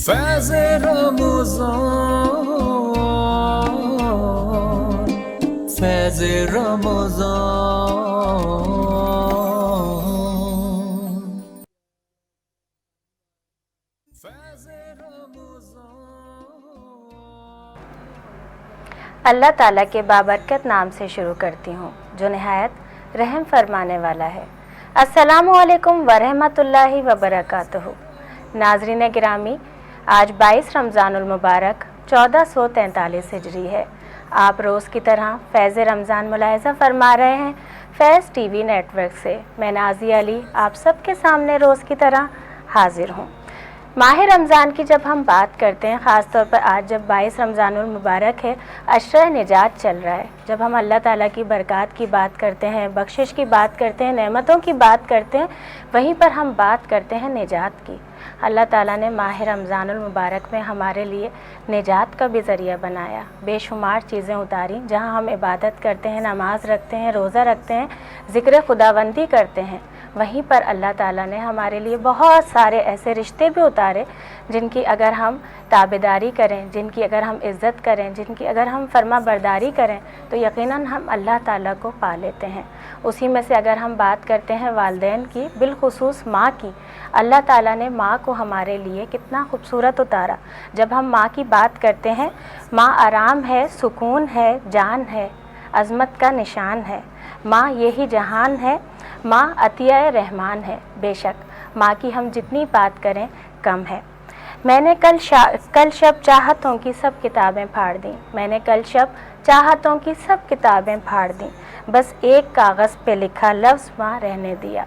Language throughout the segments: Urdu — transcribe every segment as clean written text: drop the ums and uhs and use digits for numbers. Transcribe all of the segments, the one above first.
فیض رمضان، فیض رمضان، فیض رمضان۔ اللہ تعالیٰ کے بابرکت نام سے شروع کرتی ہوں جو نہایت رحم فرمانے والا ہے۔ السلام علیکم ورحمۃ اللہ وبرکاتہ۔ ناظرین گرامی، آج 22 رمضان المبارک 1443 ہجری ہے۔ آپ روز کی طرح فیض رمضان ملاحظہ فرما رہے ہیں فیض ٹی وی نیٹ ورک سے۔ میں نازیہ علی آپ سب کے سامنے روز کی طرح حاضر ہوں۔ ماہ رمضان کی جب ہم بات کرتے ہیں، خاص طور پر آج جب 22 رمضان المبارک ہے، عشرہ نجات چل رہا ہے، جب ہم اللہ تعالیٰ کی برکات کی بات کرتے ہیں، بخشش کی بات کرتے ہیں، نعمتوں کی بات کرتے ہیں، وہیں پر ہم بات کرتے ہیں نجات کی۔ اللہ تعالیٰ نے ماہ رمضان المبارک میں ہمارے لیے نجات کا بھی ذریعہ بنایا، بے شمار چیزیں اتاری۔ جہاں ہم عبادت کرتے ہیں، نماز رکھتے ہیں، روزہ رکھتے ہیں، ذکر خداوندی کرتے ہیں، وہیں پر اللہ تعالیٰ نے ہمارے لیے بہت سارے ایسے رشتے بھی اتارے جن کی اگر ہم تابعداری کریں، جن کی اگر ہم عزت کریں، جن کی اگر ہم فرما برداری کریں تو یقیناً ہم اللہ تعالیٰ کو پا لیتے ہیں۔ اسی میں سے اگر ہم بات کرتے ہیں والدین کی، بالخصوص ماں کی، اللہ تعالیٰ نے ماں کو ہمارے لیے کتنا خوبصورت اتارا۔ جب ہم ماں کی بات کرتے ہیں، ماں آرام ہے، سکون ہے، جان ہے، عظمت کا نشان ہے، ماں یہی جہان ہے، ماں عطیہ رحمان ہے۔ بے شک ماں کی ہم جتنی بات کریں کم ہے۔ میں نے کل شب چاہتوں کی سب کتابیں پھاڑ دیں، میں نے کل شب چاہتوں کی سب کتابیں پھاڑ دیں، بس ایک کاغذ پہ لکھا لفظ ماں رہنے دیا،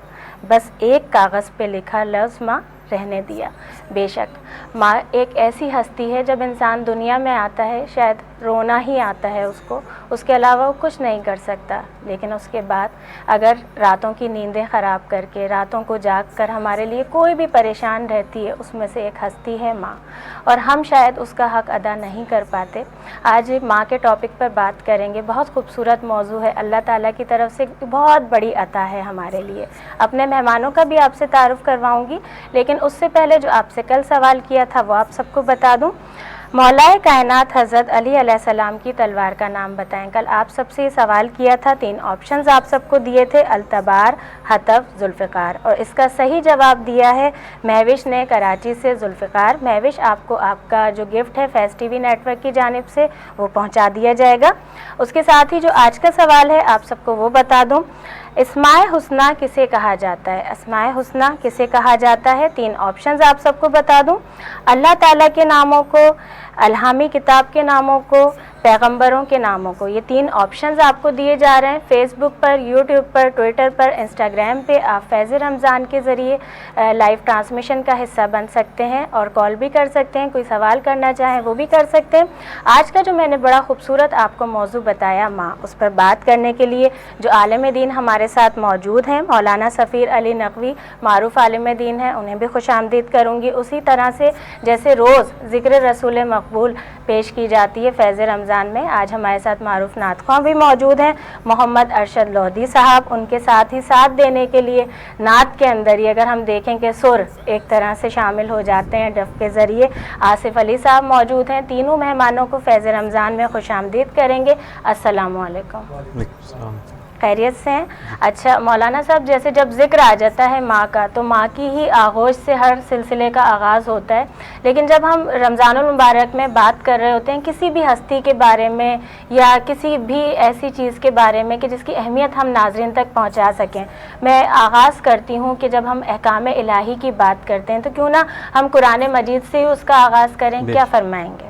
بس ایک کاغذ پہ لکھا لفظ ماں رہنے دیا۔ بے شک ماں ایک ایسی ہستی ہے، جب انسان دنیا میں آتا ہے شاید رونا ہی آتا ہے اس کو، اس کے علاوہ وہ کچھ نہیں کر سکتا، لیکن اس کے بعد اگر راتوں کی نیندیں خراب کر کے، راتوں کو جاگ کر ہمارے لیے کوئی بھی پریشان رہتی ہے، اس میں سے ایک ہستی ہے ماں، اور ہم شاید اس کا حق ادا نہیں کر پاتے۔ آج ماں کے ٹاپک پر بات کریں گے، بہت خوبصورت موضوع ہے، اللہ تعالیٰ کی طرف سے بہت بڑی عطا ہے ہمارے لیے۔ اپنے مہمانوں کا بھی آپ سے تعارف کرواؤں گی، لیکن اس سے پہلے جو آپ سے کل سوال کیا تھا وہ آپ سب کو بتا دوں۔ مولا کائنات حضرت علی علیہ السلام کی تلوار کا نام بتائیں۔ کل آپ سب سے یہ سوال کیا تھا، 3 آپشنز آپ سب کو دیے تھے، التبار، حطب، ذوالفقار، اور اس کا صحیح جواب دیا ہے مہوش نے کراچی سے، ذوالفقار۔ مہوش، آپ کو آپ کا جو گفٹ ہے فیض ٹی وی نیٹ ورک کی جانب سے وہ پہنچا دیا جائے گا۔ اس کے ساتھ ہی جو آج کا سوال ہے آپ سب کو وہ بتا دوں، اسماء حسنہ کسے کہا جاتا ہے؟ اسماء حسنہ کسے کہا جاتا ہے؟ 3 آپشنز آپ سب کو بتا دوں، اللہ تعالیٰ کے ناموں کو، الہامی کتاب کے ناموں کو، پیغمبروں کے ناموں کو۔ یہ 3 آپشنز آپ کو دیے جا رہے ہیں۔ فیس بک پر، یوٹیوب پر، ٹویٹر پر، انسٹاگرام پہ آپ فیض رمضان کے ذریعے لائیو ٹرانسمیشن کا حصہ بن سکتے ہیں اور کال بھی کر سکتے ہیں، کوئی سوال کرنا چاہیں وہ بھی کر سکتے ہیں۔ آج کا جو میں نے بڑا خوبصورت آپ کو موضوع بتایا ماں، اس پر بات کرنے کے لیے جو عالم دین ہمارے ساتھ موجود ہیں، مولانا سفیر علی نقوی معروف عالم دین ہیں، انہیں بھی خوش آمدید کروں گی۔ اسی طرح سے جیسے روز ذکر رسول مقبول پیش کی جاتی ہے فیض رمضان میں، آج ہمارے ساتھ معروف نعت خواں بھی موجود ہیں، محمد ارشد لودھی صاحب، ان کے ساتھ ہی ساتھ دینے کے لیے نعت کے اندر ہی اگر ہم دیکھیں کہ سر ایک طرح سے شامل ہو جاتے ہیں ڈف کے ذریعے، آصف علی صاحب موجود ہیں۔ تینوں مہمانوں کو فیض رمضان میں خوش آمدید کریں گے۔ السلام علیکم۔ خیریت سے ہیں؟ اچھا مولانا صاحب، جیسے جب ذکر آ جاتا ہے ماں کا تو ماں کی ہی آغوش سے ہر سلسلے کا آغاز ہوتا ہے، لیکن جب ہم رمضان المبارک میں بات کر رہے ہوتے ہیں کسی بھی ہستی کے بارے میں یا کسی بھی ایسی چیز کے بارے میں کہ جس کی اہمیت ہم ناظرین تک پہنچا سکیں، میں آغاز کرتی ہوں کہ جب ہم احکام الہی کی بات کرتے ہیں تو کیوں نہ ہم قرآن مجید سے ہی اس کا آغاز کریں، کیا فرمائیں گے؟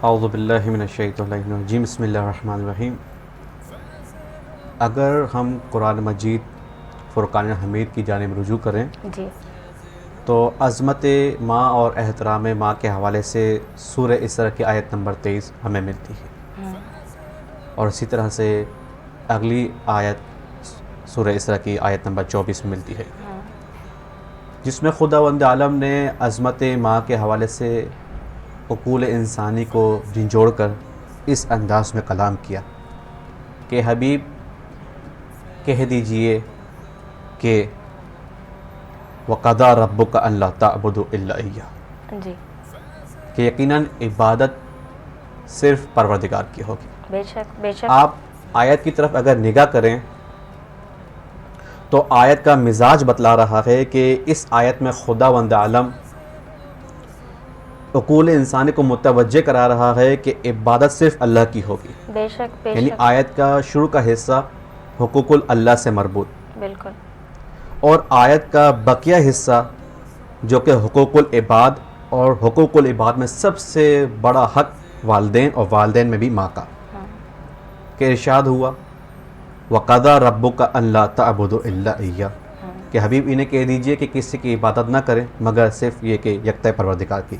اعوذ باللہ من الشیطان الرجیم، بسم اللہ الرحمن الرحیم۔ اگر ہم قرآن مجید فرقان حمید کی جانب رجوع کریں جی، تو عظمت ماں اور احترام ماں کے حوالے سے سورہ اسراء کی آیت نمبر 23 ہمیں ملتی ہے، اور اسی طرح سے اگلی آیت سورہ اسراء کی آیت نمبر 24 میں ملتی ہے، جس میں خداوند عالم نے عظمت ماں کے حوالے سے عقول انسانی کو جھنجھوڑ کر اس انداز میں کلام کیا کہ حبیب کہہ دیجئے کہ وَقَضَىٰ رَبُّكَ أَلَّا تَعْبُدُوا إِلَّا إِيَّاهُ، جی کہ یقیناً عبادت صرف پروردگار کی ہوگی. بے شک بے شک. آپ آیت کی طرف اگر نگاہ کریں تو آیت کا مزاج بتلا رہا ہے کہ اس آیت میں خداوند عالم عقول انسانی کو متوجہ کرا رہا ہے کہ عبادت صرف اللہ کی ہوگی. بے شک بے یعنی شک. آیت کا شروع کا حصہ حقوق اللہ سے مربوط، بالکل. اور آیت کا بقیہ حصہ جو کہ حقوق العباد، اور حقوق العباد میں سب سے بڑا حق والدین، اور والدین میں بھی ماں کا، کہ ارشاد ہوا وَقَضَى رَبُّكَ أَلَّا تَعْبُدُوا إِلَّا إِيَّاهُ، کہ حبیب انہیں کہہ دیجئے کہ کسی کی عبادت نہ کریں مگر صرف یہ کہ یکتا پروردگار کی.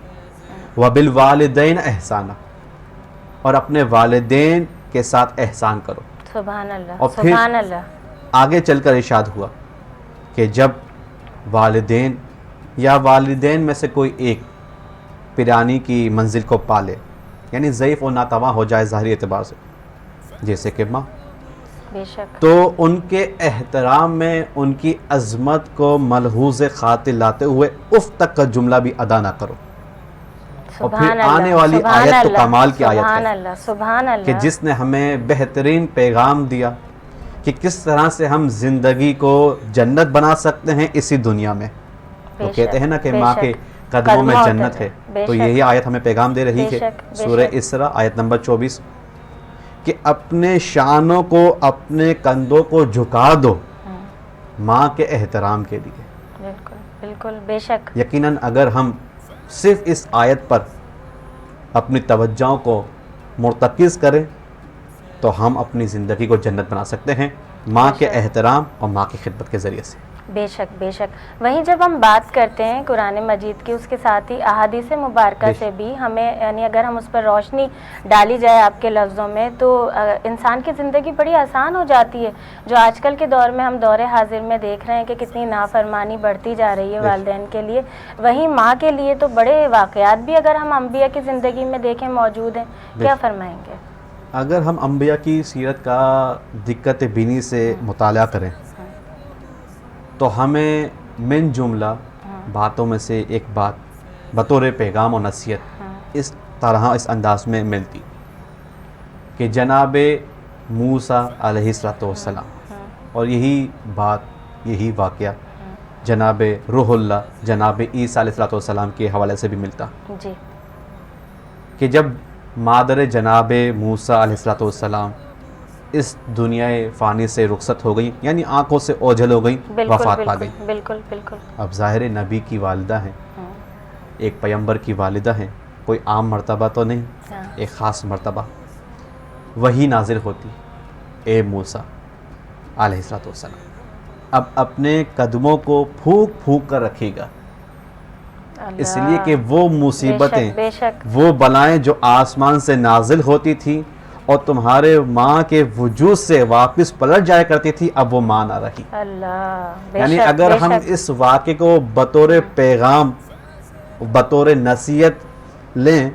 وَبِالْوَالِدَيْنِ إِحْسَانًا، اور اپنے والدین کے ساتھ احسان کرو. سبحان اللہ اور پھر سبحان اللہ. آگے چل کر ارشاد ہوا کہ جب والدین یا والدین میں سے کوئی ایک پیرانی کی منزل کو پالے، یعنی ضعیف و ناتواں ہو جائے ظاہری اعتبار سے، جیسے کہ ماں، بے شک. تو ان کے احترام میں ان کی عظمت کو ملحوظ خاطر لاتے ہوئے اف تک کا جملہ بھی ادا نہ کرو. اور پھر سبحان آنے اللہ، والی سبحان آیت تو اللہ، کمال کی آیت سبحان ہے اللہ سبحان اللہ. کہ جس نے ہمیں بہترین پیغام دیا کہ کس طرح سے ہم زندگی کو جنت بنا سکتے ہیں اسی دنیا میں. بے وہ کہتے شک، ہیں نا کہ بے ماں شک. کے قدموں میں جنت ہے، بے تو شک. یہی آیت ہمیں پیغام دے رہی بے ہے. شک، بے سورہ شک. اسراء آیت نمبر 24 کہ اپنے شانوں کو، اپنے کندھوں کو جھکا دو ماں کے احترام کے لیے. بالکل بالکل بے شک. یقیناً اگر ہم صرف اس آیت پر اپنی توجہوں کو مرتکز کریں تو ہم اپنی زندگی کو جنت بنا سکتے ہیں ماں کے احترام اور ماں کی خدمت کے ذریعے سے. بے شک بے شک. وہیں جب ہم بات کرتے ہیں قرآن مجید کی، اس کے ساتھ ہی احادیث مبارکہ سے بھی ہمیں، یعنی اگر ہم اس پر روشنی ڈالی جائے آپ کے لفظوں میں، تو انسان کی زندگی بڑی آسان ہو جاتی ہے. جو آج کل کے دور میں ہم دور حاضر میں دیکھ رہے ہیں کہ کتنی نافرمانی بڑھتی جا رہی ہے والدین کے لیے، وہیں ماں کے لیے تو بڑے واقعات بھی اگر ہم انبیاء کی زندگی میں دیکھیں موجود ہیں. کیا فرمائیں گے؟ اگر ہم انبیاء کی سیرت کا دقت بینی سے مطالعہ کریں تو ہمیں من جملہ باتوں میں سے ایک بات بطور پیغام و نصیحت اس طرح اس انداز میں ملتی کہ جناب موسیٰ علیہ السلام، اور یہی بات، یہی واقعہ جناب روح اللہ جناب عیسیٰ علیہ السلام کے حوالے سے بھی ملتا جی. کہ جب مادر جناب موسیٰ علیہ السلام اس دنیا فانی سے رخصت ہو گئی، یعنی آنکھوں سے اوجھل ہو گئی، وفات پا گئی. بالکل بالکل. اب ظاہر نبی کی والدہ ہیں، ایک پیغمبر کی والدہ ہیں، کوئی عام مرتبہ تو نہیں، ایک خاص مرتبہ. وہی نازل ہوتی، اے موسیٰ علیہ السلام اب اپنے قدموں کو پھونک پھونک کر رکھے گا، اس لیے کہ وہ مصیبتیں، بے شک وہ بلائیں جو آسمان سے نازل ہوتی تھی اور تمہارے ماں کے وجود سے واپس پلٹ جایا کرتی تھی، اب وہ ماں نہ رہی. اللہ. بے یعنی شک، اگر بے ہم شک. اس واقعے کو بطور پیغام، بطور نصیحت لیں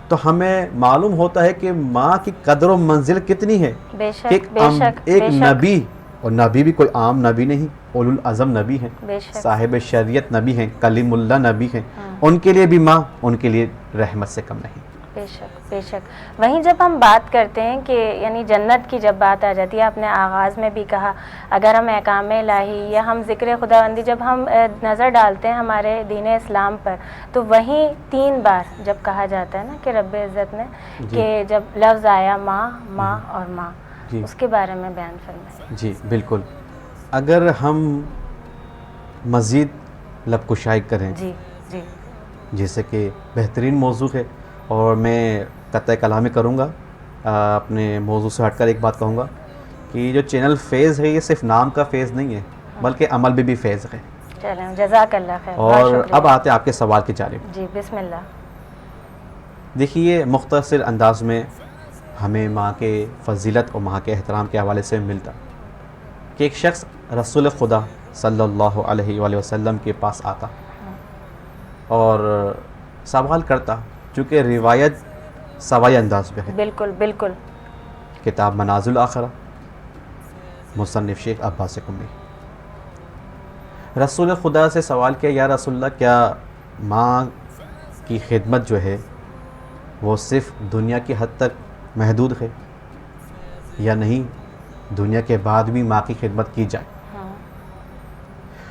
تو ہمیں معلوم ہوتا ہے کہ ماں کی قدر و منزل کتنی ہے. بے کہ شک بے شک ایک بے شک. نبی، اور نبی بھی کوئی عام نبی نہیں، اولو العزم نبی ہیں، بے شک. صاحب شریعت نبی ہیں، کلیم اللہ نبی ہیں، ان کے لیے بھی ماں ان کے لیے رحمت سے کم نہیں. بے شک بے شک. وہیں جب ہم بات کرتے ہیں کہ یعنی جنت کی جب بات آ جاتی ہے، آپ نے آغاز میں بھی کہا، اگر ہم احکام الہی یا ہم ذکر خداوندی جب ہم نظر ڈالتے ہیں ہمارے دین اسلام پر، تو وہیں 3 بار جب کہا جاتا ہے نا کہ رب عزت نے کہ جب لفظ آیا ماں ماں اور ماں، اس کے بارے میں بیان فرمائیں. جی بالکل. اگر ہم مزید لب کشائی کریں، جی جی جیسے کہ بہترین موضوع ہے، اور میں قطع کلامی کروں گا، اپنے موضوع سے ہٹ کر ایک بات کہوں گا کہ یہ جو چینل فیض ہے یہ صرف نام کا فیض نہیں ہے بلکہ عمل بھی فیض ہے. چلیں، جزاک اللہ خیر. بہت اور شکریہ. اب آتے ہیں آپ کے سوال کی جانب. جی بسم اللہ. دیکھیے، مختصر انداز میں ہمیں ماں کے فضیلت اور ماں کے احترام کے حوالے سے ملتا کہ ایک شخص رسول خدا صلی اللہ علیہ وآلہ وسلم کے پاس آتا اور سوال کرتا، چونکہ روایت سوائی انداز میں ہے. بالکل بالکل. کتاب منازل آخرہ، مصنف شیخ عباس قمی. رسول خدا سے سوال کیا، یا رسول اللہ، کیا ماں کی خدمت جو ہے وہ صرف دنیا کی حد تک محدود ہے یا نہیں، دنیا کے بعد بھی ماں کی خدمت کی جائے؟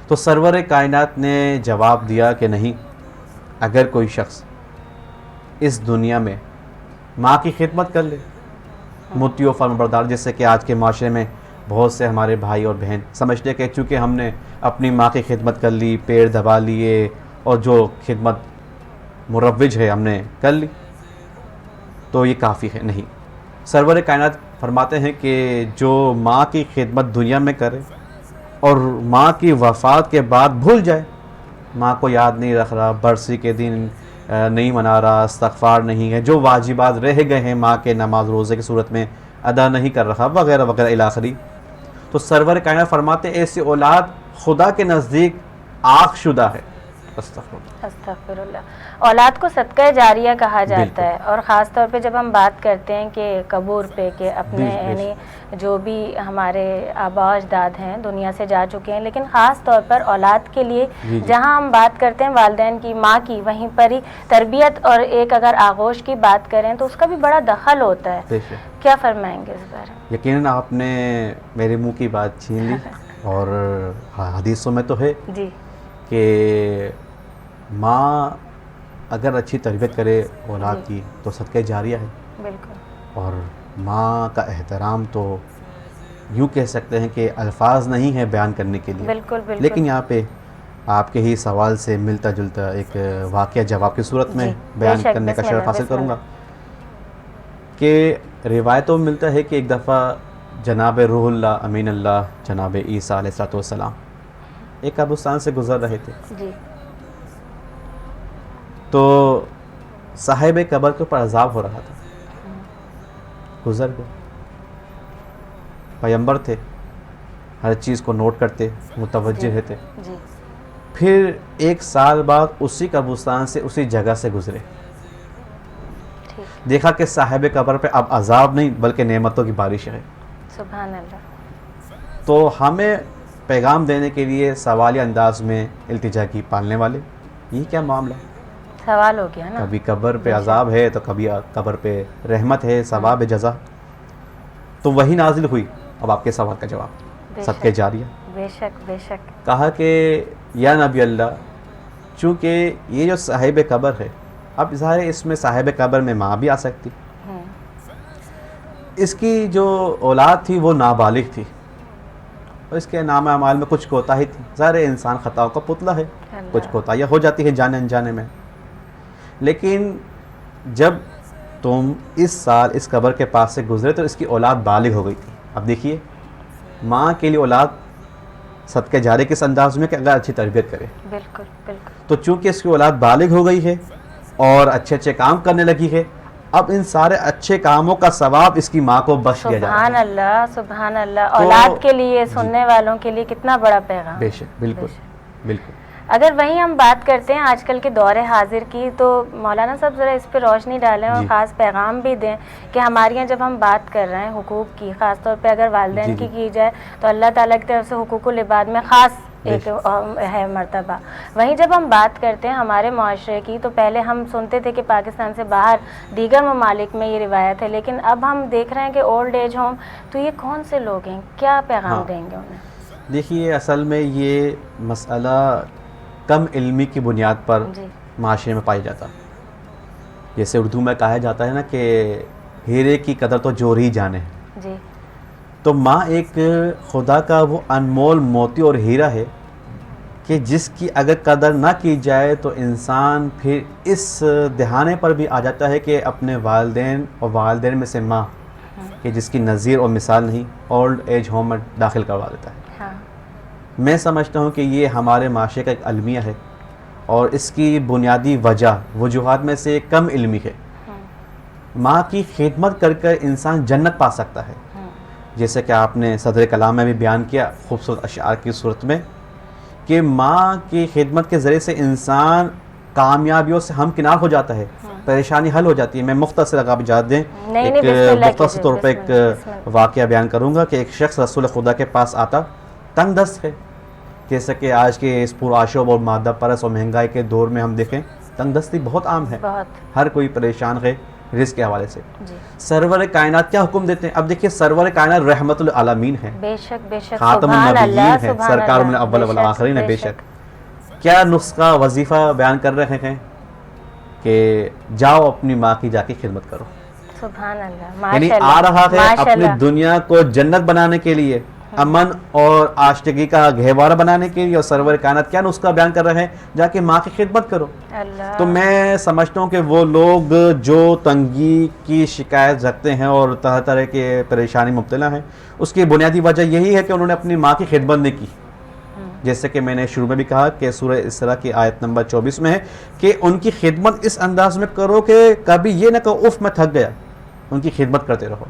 تو سرور کائنات نے جواب دیا کہ نہیں، اگر کوئی شخص اس دنیا میں ماں کی خدمت کر لے، مطیع و فرمانبردار، جیسے کہ آج کے معاشرے میں بہت سے ہمارے بھائی اور بہن سمجھتے کہ چونکہ ہم نے اپنی ماں کی خدمت کر لی، پیر دبا لیے اور جو خدمت مروج ہے ہم نے کر لی تو یہ کافی ہے۔ نہیں، سرور کائنات فرماتے ہیں کہ جو ماں کی خدمت دنیا میں کرے اور ماں کی وفات کے بعد بھول جائے، ماں کو یاد نہیں رکھ رہا، برسی کے دن نہیں منا رہا، استغفار نہیں ہے، جو واجبات رہ گئے ہیں ماں کے نماز روزے کی صورت میں ادا نہیں کر رہا، وغیرہ وغیرہ الی آخری، تو سرور کائنات فرماتے ایسی اولاد خدا کے نزدیک آگ شدہ ہے۔ استغفر اللہ۔ اولاد کو صدقہ جاریہ کہا جاتا ہے، اور خاص طور پہ جب ہم بات کرتے ہیں کہ قبور پہ، کہ اپنے یعنی جو بھی ہمارے آبا و اجداد ہیں دنیا سے جا چکے ہیں، لیکن خاص طور پر اولاد کے لیے جہاں ہم بات کرتے ہیں والدین کی، ماں کی، وہیں پر ہی تربیت اور ایک اگر آغوش کی بات کریں تو اس کا بھی بڑا دخل ہوتا ہے۔ کیا فرمائیں گے اس بارے میں؟ یقیناً آپ نے میرے منہ کی بات چھین لی، اور حدیثوں میں تو ہے جی کہ ماں اگر اچھی تربیت کرے اولاد کی تو صدقہ جاریہ ہے، بالکل، اور ماں کا احترام تو یوں کہہ سکتے ہیں کہ الفاظ نہیں ہے بیان کرنے کے لیے، بالکل بالکل، لیکن یہاں پہ آپ کے ہی سوال سے ملتا جلتا ایک واقعہ جواب کی صورت میں بیان کرنے کا شرف حاصل کروں گا کہ روایتوں میں ملتا ہے کہ ایک دفعہ جناب روح اللہ امین اللہ جناب عیسیٰ علیہ السلام ایک قبرستان سے گزر رہے تھے، جی تو صاحب قبر کے اوپر عذاب ہو رہا تھا، گزر گئے، پیغمبر تھے، ہر چیز کو نوٹ کرتے، متوجہ رہتے، جی، پھر 1 سال بعد اسی قبرستان سے اسی جگہ سے گزرے، دیکھا کہ صاحب قبر پہ اب عذاب نہیں بلکہ نعمتوں کی بارش ہے۔ سبحان اللہ۔ تو ہمیں پیغام دینے کے لیے سوالیہ انداز میں التجا کی، پالنے والے یہ کیا معاملہ، سوال ہو گیا نا، کبھی قبر پہ عذاب ہے تو کبھی قبر پہ رحمت ہے، ثواب جزا، تو وہی نازل ہوئی۔ اب آپ کے سوال کا جواب صدقہ جاریہ، بے شک بے شک، کہا کہ یا نبی اللہ، چونکہ یہ جو صاحب قبر ہے، اب ظاہر ہے اس میں صاحب قبر میں ماں بھی آ سکتی، اس کی جو اولاد تھی وہ نابالغ تھی، اور اس کے نام اعمال میں کچھ کوتاہی تھی، ظاہر ہے انسان خطاؤں کا پتلا ہے، کچھ کوتاہیاں ہو جاتی ہے جانے انجانے میں، لیکن جب تم اس سال اس قبر کے پاس سے گزرے تو اس کی اولاد بالغ ہو گئی تھی۔ اب دیکھیے ماں کے لیے اولاد صدقہ جاریہ کس انداز میں کہ اگر اچھی تربیت کرے، بالکل بالکل، تو چونکہ اس کی اولاد بالغ ہو گئی ہے اور اچھے اچھے کام کرنے لگی ہے، اب ان سارے اچھے کاموں کا ثواب اس کی ماں کو بخش دیا جائے سبحان گا۔ اللہ سبحان اللہ۔ اولاد کے لیے، سننے والوں کے لیے کتنا بڑا پیغام۔ بے شک، بالکل بالکل۔ اگر وہیں ہم بات کرتے ہیں آج کل کے دور حاضر کی، تو مولانا صاحب ذرا اس پہ روشنی ڈالیں اور خاص پیغام بھی دیں کہ ہمارے یہاں جب ہم بات کر رہے ہیں حقوق کی، خاص طور پہ اگر والدین کی جائے تو اللہ تعالیٰ کی طرف سے حقوق العباد میں خاص ایک ہے مرتبہ۔ وہیں جب ہم بات کرتے ہیں ہمارے معاشرے کی، تو پہلے ہم سنتے تھے کہ پاکستان سے باہر دیگر ممالک میں یہ روایت ہے، لیکن اب ہم دیکھ رہے ہیں کہ اولڈ ایج ہوم، تو یہ کون سے لوگ ہیں، کیا پیغام دیں گے انہیں؟ دیکھیے اصل میں یہ مسئلہ کم علمی کی بنیاد پر معاشرے میں پائی جاتا، جیسے اردو میں کہا جاتا ہے نا کہ ہیرے کی قدر تو جوہر ہی جانے، جی، تو ماں ایک خدا کا وہ انمول موتی اور ہیرا ہے کہ جس کی اگر قدر نہ کی جائے تو انسان پھر اس دہانے پر بھی آ جاتا ہے کہ اپنے والدین اور والدین میں سے ماں کہ جس کی نظیر اور مثال نہیں، اولڈ ایج ہوم میں داخل کروا دیتا ہے۔ میں سمجھتا ہوں کہ یہ ہمارے معاشرے کا ایک المیہ ہے، اور اس کی بنیادی وجہ وجوہات میں سے کم علمی ہے۔ ماں کی خدمت کر کر انسان جنت پا سکتا ہے، جیسے کہ آپ نے صدر کلام میں بھی بیان کیا خوبصورت اشعار کی صورت میں کہ ماں کی خدمت کے ذریعے سے انسان کامیابیوں سے ہمکنار ہو جاتا ہے، پریشانی حل ہو جاتی ہے۔ میں مختصر اگر آپ اجازت دیں ایک مختصر طور پہ ایک واقعہ بیان کروں گا کہ ایک شخص رسول خدا کے پاس آتا، تنگ دست ہے، جیسا کہ آج کے اس پرآشوب اور مادہ پرست اور مہنگائی کے دور میں ہم دیکھیں تنگ دستی بہت عام ہے، بہت ہر کوئی پریشان ہے رزق کے حوالے سے. جی سرور کائنات کیا حکم دیتے ہیں؟ اب دیکھیے سرور کائنات رحمت للعالمین ہے، بے شک بے شک، خاتم سبحان النبیین اللہ ہے، سبحان سرکار من اللہ، الاول بے شک، والآخرین ہے. بے شک کیا نسخہ وظیفہ بیان کر رہے ہیں کہ جاؤ اپنی ماں کی جا کے خدمت کرو. سبحان اللہ، یعنی ماشاء اللہ آ رہا ہے ماشاء اپنی اللہ، دنیا کو جنت بنانے کے لیے، امن اور آشتگی کا گہوارہ بنانے کے لیے، اور سرور کائنات کیا نسخہ بیان کر رہے ہیں؟ جا کے ماں کی خدمت کرو. اللہ تو میں سمجھتا ہوں کہ وہ لوگ جو تنگی کی شکایت رکھتے ہیں اور طرح طرح کے پریشانی مبتلا ہیں، اس کی بنیادی وجہ یہی ہے کہ انہوں نے اپنی ماں کی خدمت نہیں کی. جیسے کہ میں نے شروع میں بھی کہا کہ سورہ اسراء کی آیت نمبر 24 میں ہے کہ ان کی خدمت اس انداز میں کرو کہ کبھی یہ نہ کہو اف میں تھک گیا، ان کی خدمت کرتے رہو.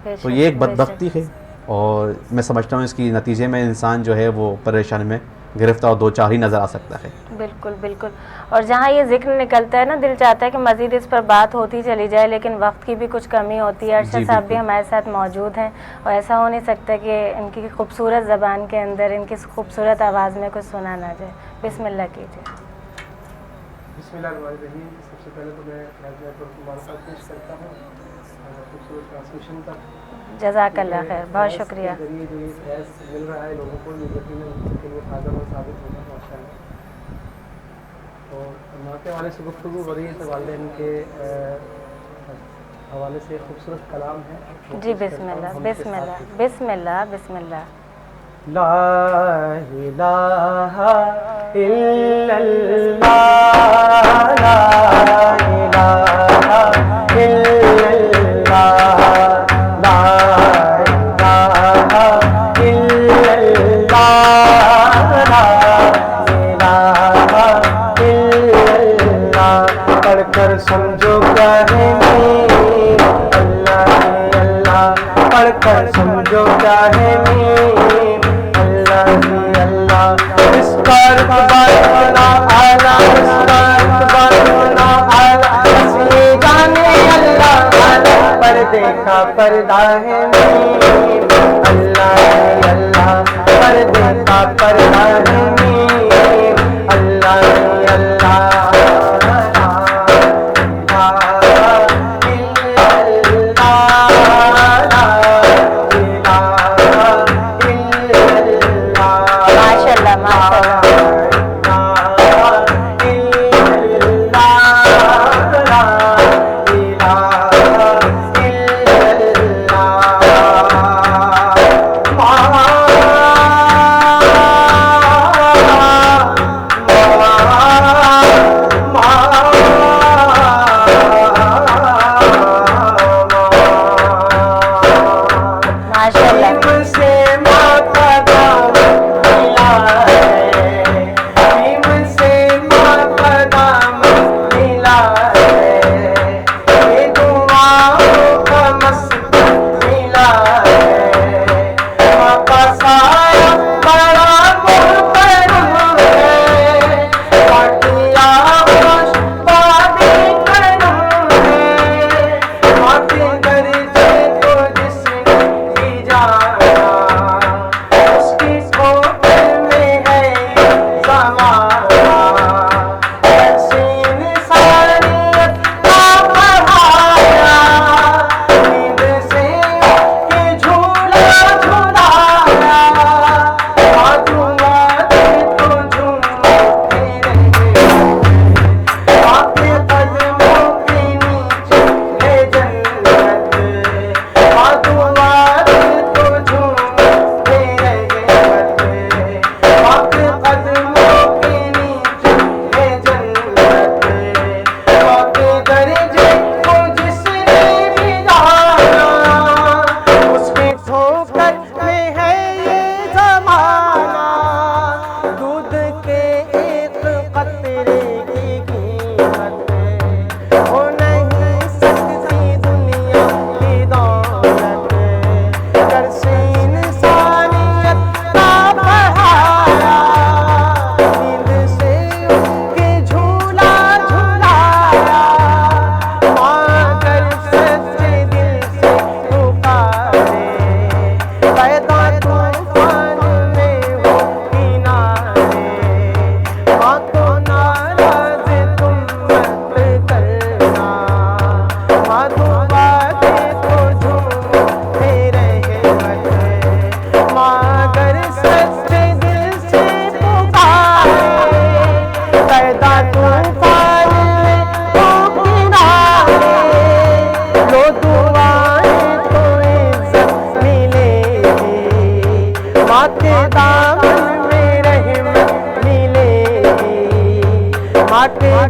بے تو شک، یہ ایک بے بدبختی ہے، اور میں سمجھتا ہوں اس کی نتیجے میں انسان جو ہے وہ پریشانی میں گرفتار اور دو چار ہی نظر آ سکتا ہے. بالکل بالکل. اور جہاں یہ ذکر نکلتا ہے نا، دل چاہتا ہے کہ مزید اس پر بات ہوتی چلی جائے، لیکن وقت کی بھی کچھ کمی ہوتی ہے. ارشد جی، صاحب بھی بالکل. ہمارے ساتھ موجود ہیں، اور ایسا ہو نہیں سکتا کہ ان کی خوبصورت زبان کے اندر ان کی خوبصورت آواز میں کچھ سنا نہ جائے. بسم اللہ کیجیے. بسم اللہ الرحمن الرحیم. سب سے پہلے تو میں حضرت کو مبارکباد پیش کرتا ہوں خوبصورت ٹرانسمیشن کا. جزاک اللہ خیر، بہت شکریہ. کے ذریعے جو یہ فیض مل رہا ہے لوگوں کو، یہ یقیناً ان کے لیے فائدہ مند ثابت ہوگا ماشاء اللہ. اور ماں کے حوالے سے گفتگو ہو رہی ہے تو والدین کے حوالے سے خوبصورت کلام ہے. جی بسم اللہ بسم اللہ بسم اللہ بسم اللہ. لا الہ الا اللہ، لا الہ الا اللہ، لا الہ الا اللہ، لا الہ الا اللہ. پڑھ کر سمجھو کیا ہے میر اللہ ہی اللہ، پڑھ کر سمجھو کیا ہے میر اللہ ہی اللہ. اس کا رتبہ اتنا اعلیٰ، اس کا رتبہ اتنا اعلیٰ، اصلی جانے اللہ اعلیٰ. پردے کا پردہ ہے میر اللہ ہی اللہ، پردے کا پردہ ہے میر اللہ ہی اللہ. ماشاء اللہ ماشاء اللہ.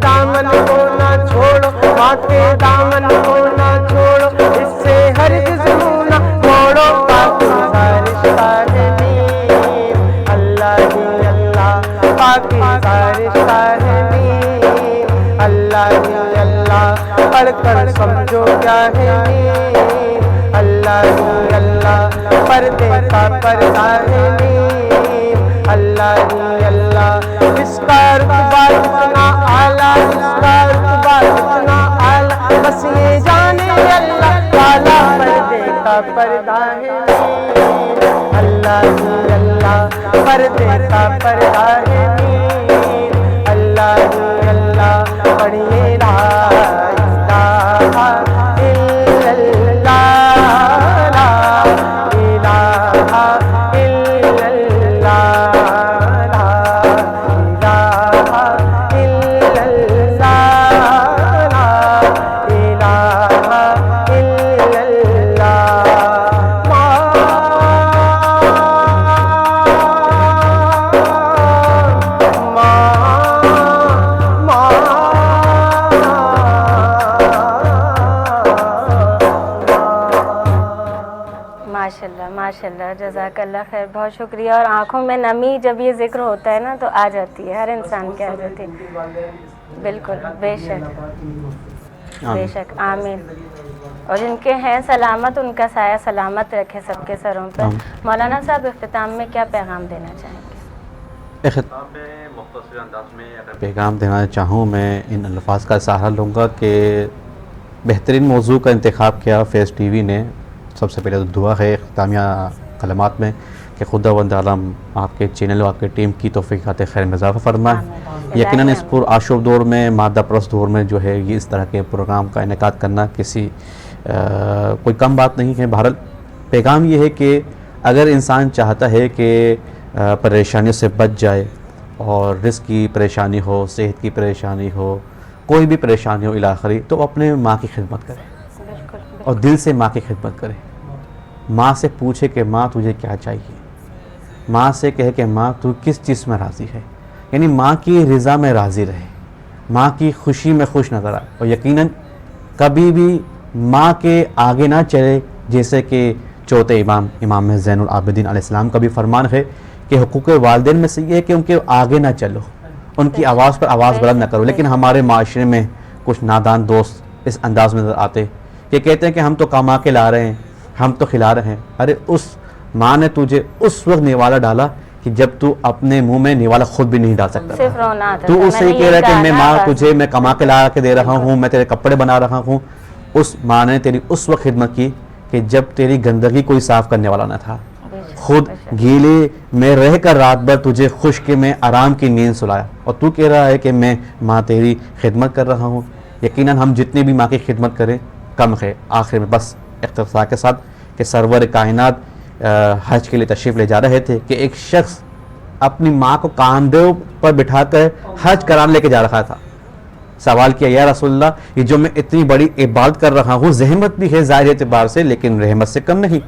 دامن کو نہ چھوڑو، ماں کے دامن کو نہ چھوڑو، اس سے ہرگز منہ نہ موڑو، پاکیزہ رشتہ ہے نیم، اللہ ہی اللہ، پاکیزہ رشتہ ہے نیم، اللہ ہی اللہ، پڑھ کر سمجھو کیا ہے نیم، اللہ ہی اللہ، پردے کا پردہ ہے نیم، اللہ ہی اللہ، اس کا رتبہ اتنا اعلیٰ، اس کا رتبہ اتنا اعلیٰ، بس یہ جانے اللہ تعالیٰ، پردے کا پردہ ہے نیم، اللہ ہی اللہ، پردے کا پردہ ہے نیم، اللہ ہی اللہ، پڑھیے لا الہ الا اللہ، لا الہ الا اللہ، ماشاءاللہ ماشاءاللہ، جزاک اللہ خیر، بہت شکریہ۔ اور آنکھوں میں نمی جب یہ ذکر ہوتا ہے نا تو آ جاتی ہے، ہر انسان کے آ جاتی ہے، بالکل، بے شک بے شک، آمین۔ اور جن کے ہیں سلامت، ان کا سایہ سلامت رکھے سب کے سروں پر۔ مولانا صاحب، اختتام میں کیا پیغام دینا چاہیں گے؟ اختتام میں مختصر انداز میں اگر پیغام دینا چاہوں، میں ان الفاظ کا سہارا لوں گا کہ بہترین موضوع کا انتخاب کیا فیض ٹی وی نے۔ سب سے پہلے تو دعا ہے اختتامیہ کلمات میں کہ خداوند عالم آپ کے چینل اور آپ کی ٹیم کی توفیقات خیر میں اضافہ فرمائے۔ یقیناً اس پر آشوب دور میں، مادہ پرست دور میں جو ہے یہ اس طرح کے پروگرام کا انعقاد کرنا کسی کوئی کم بات نہیں ہے۔ بہرحال پیغام یہ ہے کہ اگر انسان چاہتا ہے کہ پریشانیوں سے بچ جائے، اور رزق کی پریشانی ہو، صحت کی پریشانی ہو، کوئی بھی پریشانی ہو الاخری، تو اپنے ماں کی خدمت کرے اور دل سے ماں کی خدمت کرے۔ ماں سے پوچھے کہ ماں تجھے کیا چاہیے، ماں سے کہے کہ ماں تو کس چیز میں راضی ہے، یعنی ماں کی رضا میں راضی رہے، ماں کی خوشی میں خوش نظر آئے، اور یقیناً کبھی بھی ماں کے آگے نہ چلے، جیسے کہ چوتھے امام زین العابدین علیہ السلام کا بھی فرمان ہے کہ حقوق والدین میں سے یہ ہے کہ ان کے آگے نہ چلو، ان کی آواز پر آواز بلند نہ کرو۔ لیکن ہمارے معاشرے میں کچھ نادان دوست اس انداز میں نظر آتے کہ کہتے ہیں کہ ہم تو کما کے لا رہے ہیں، ہم تو کھلا رہے ہیں۔ ارے اس ماں نے تجھے اس وقت نوالا ڈالا کہ جب تو اپنے منہ میں نوالا خود بھی نہیں ڈال سکتا تھا، تو اس سے کہہ رہا ہے کہ میں ماں تجھے میں کما کے لا کے دے رہا ہوں، میں تیرے کپڑے بنا رہا ہوں۔ اس ماں نے تیری اس وقت خدمت کی کہ جب تیری گندگی کوئی صاف کرنے والا نہ تھا، خود گیلے میں رہ کر رات بھر تجھے خشک میں آرام کی نیند سلایا، اور تو کہہ رہا ہے کہ میں ماں تیری خدمت کر رہا ہوں۔ یقیناً ہم جتنی بھی ماں کی خدمت کریں کم ہے۔ آخر میں بس اختصار کے ساتھ کہ سرور کائنات حج کے لیے تشریف لے جا رہے تھے کہ ایک شخص اپنی ماں کو کاندھوں پر بٹھا کر حج کرانے لے کے جا رہا تھا۔ سوال کیا، یا رسول اللہ، یہ جو میں اتنی بڑی عبادت کر رہا ہوں، زحمت بھی ہے ظاہر اعتبار سے لیکن رحمت سے کم نہیں،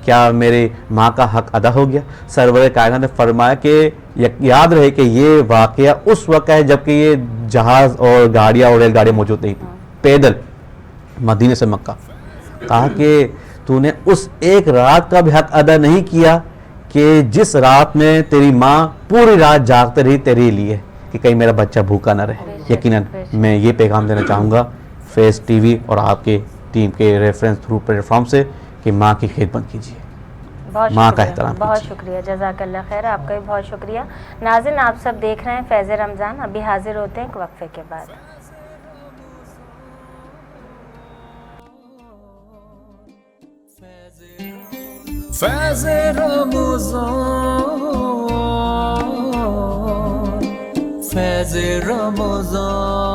کیا میرے ماں کا حق ادا ہو گیا؟ سرور کائنات نے فرمایا کہ یاد رہے کہ یہ واقعہ اس وقت ہے جبکہ یہ جہاز اور گاڑیاں اور ریل گاڑیاں موجود نہیں تھیں، پیدل مدینے سے مکہ۔ کہا کہ تو نے اس ایک رات کا بھی حق ادا نہیں کیا کہ جس رات میں تیری ماں پوری رات جاگتے رہی تیرے لیے کہ کہیں میرا بچہ بھوکا نہ رہے۔ یقیناً میں یہ پیغام دینا چاہوں گا فیض ٹی وی اور آپ کے ٹیم کے ریفرنس تھرو پلیٹ فارم سے کہ ماں کی خدمت کیجیے، ماں کا احترام کیجیے۔ بہت شکریہ، جزاک اللہ خیر، آپ کا بھی بہت شکریہ۔ ناظرین، آپ سب دیکھ رہے ہیں فیض رمضان، ابھی حاضر ہوتے ہیں ایک وقفے کے بعد۔ فیض رمضان، فیض رمضان۔